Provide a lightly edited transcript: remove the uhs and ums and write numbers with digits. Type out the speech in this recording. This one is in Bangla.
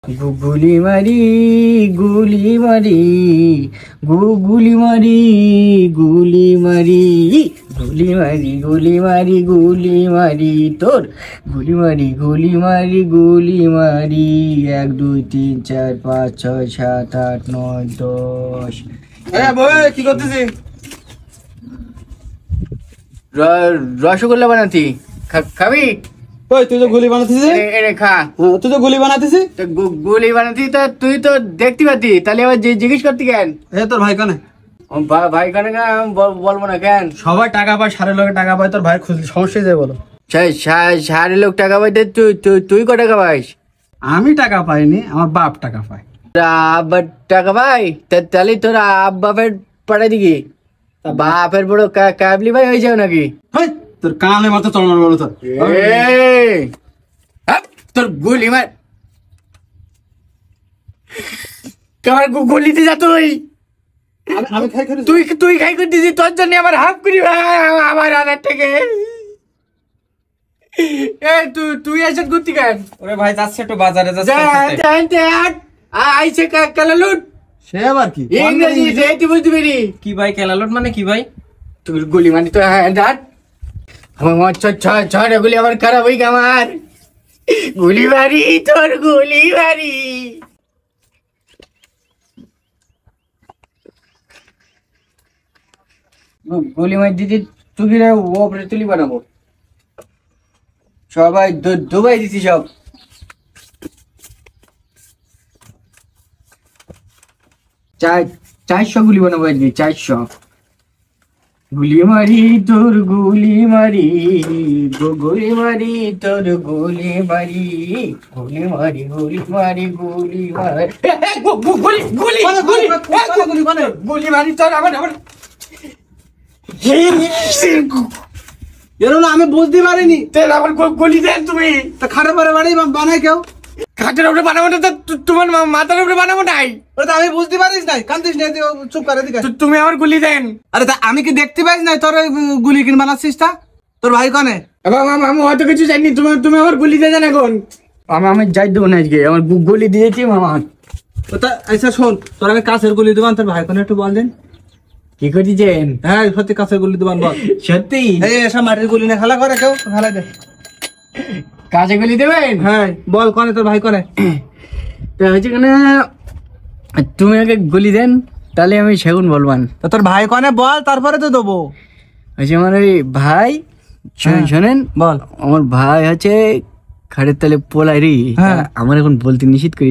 গুলি মারি গুলি মারি গুলি মারি গুলি মারি গুলি মারি গুলি মারি গুলি মারি তোর গুলি মারি গুলি মারি গুলি মারি 1 2 3 4 5 6 7 8 9 10। কি করতেছিস? রসগোল্লা বানাতি খাবি? ওই তুই তো গুলি বানাতেছিস। এনে খা। তুই তো গুলি বানাতেছিস। গুলি বানাতি তা তুই তো দেখতে পাতি, তাহলে আবার জিজ্ঞেস করতি কেন? তোর ভাই কানে ভাই কানে বলবো না কেন? সবাই টাকা পায়, সারের লোকে টাকা পায়, তোর ভাই সমস্যা যায় বলো। সারে লোক টাকা পাইতে তুই ক টাকা পাইস? আমি টাকা পাইনি, আমার বাপ টাকা পায়। আব্বার টাকা পাই? তাহলে তোর বাপের পাঠাই দিকি? বাপের বড় কাবলি ভাই হয়ে যাও নাকি? তোর কানে মাথা চলমান বলো তোর। তোর গুলি মার কামার গুলিতে যা তুই। আমি খাই তুই খাই করতেছিস, তোর জন্য আমার হাফ করি আমার আনার থেকে। তুই এসে ঘুরতি কেন? ওরে ভাই যাচ্ছে একটু বাজারে আইসে কালালুট। সে আবার কি ইংরেজি তুই বুঝতে পেরি কি ভাই? কেলালুট মানে কি ভাই? তুই গুলি মানে তো ডাট আমার ছয় গুলি আমার খারাপ হই আমার গুলি মারি তোর গুলি মারি। গুলি মারি দিদি তুই ওপরে তুলি বানাবো সবাই দুবাই দিছি সব। 400 গুলি বানাবো আজকে 400 গুলি মারি তোর গুলি মারি গুলি মারি তোর গুলি মারি গুলি মারি গুলি মারি গুলি মারি গুলি মারি তোর আমার আমি বুঝতে পারিনি। আমার গুলি দেন তুমি। তা খাটে পরে বাড়ি বানাই কেউ? খাটের উপরে বানাবো না, তোমার মাথার উপরে বানাবো নাই। ওটা আমি বুঝতে পারিস নাই, কান্দিস নাই, চুপ করে দিকে। তুমি আমার গুলি দেন। আরে তা আমি কি দেখতে পাইস নাই তোর গুলি কিন বানাচ্ছিস? তা তোর ভাই কনে? আমি অত কিছু জানি, তুমি আমার গুলি দিয়ে দেন এখন। আমি যাই দেবো না আজকে, আমার গুলি দিয়েছি মামা। ওটা আচ্ছা শোন, তোর আমি কাছের গুলি দেবান, তোর ভাই কনে একটু বল দেন। কি করতেছেন? হ্যাঁ সত্যি কাছের গুলি দেবান বল। সত্যি? এই এসব মাটির গুলি না খেলা করে কেউ, খেলা দে। কাছে গুলি দেবেন? হ্যাঁ বল কনে তোর ভাই কনে? তো হচ্ছে কেন তুমি আগে গুলি দেন, তাহলে আমি সেগুন বলবান। তা তোর ভাই কনে বল, তারপরে তো দেবো। হচ্ছে আমার ওই ভাই, শোনেন বল। আমার ভাই হচ্ছে খাটের তলে পোলারি। আমার এখন বলতে নিষেধ করি,